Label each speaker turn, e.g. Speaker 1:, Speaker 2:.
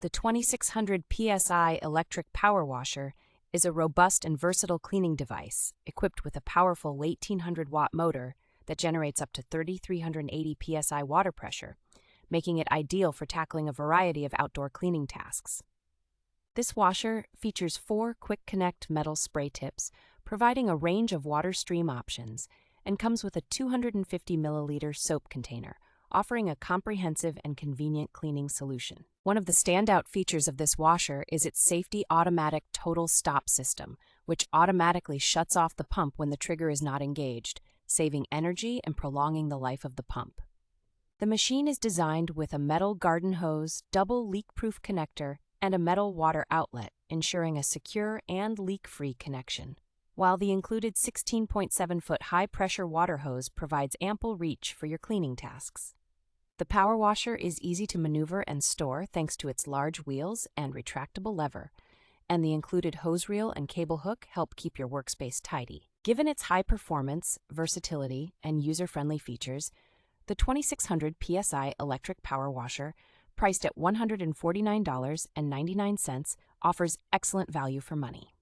Speaker 1: The 2600 PSI Electric Power Washer is a robust and versatile cleaning device equipped with a powerful 1800-watt motor that generates up to 3,380 PSI water pressure, making it ideal for tackling a variety of outdoor cleaning tasks. This washer features 4 quick-connect metal spray tips, providing a range of water stream options, and comes with a 250 milliliter soap container, offering a comprehensive and convenient cleaning solution. One of the standout features of this washer is its safety automatic total stop system, which automatically shuts off the pump when the trigger is not engaged, saving energy and prolonging the life of the pump. The machine is designed with a metal garden hose, double leak-proof connector, and a metal water outlet, ensuring a secure and leak-free connection. While the included 16.7-foot high-pressure water hose provides ample reach for your cleaning tasks. The power washer is easy to maneuver and store thanks to its large wheels and retractable lever, and the included hose reel and cable hook help keep your workspace tidy. Given its high performance, versatility, and user-friendly features, the 2600 PSI Electric Power Washer, priced at $149.99, offers excellent value for money.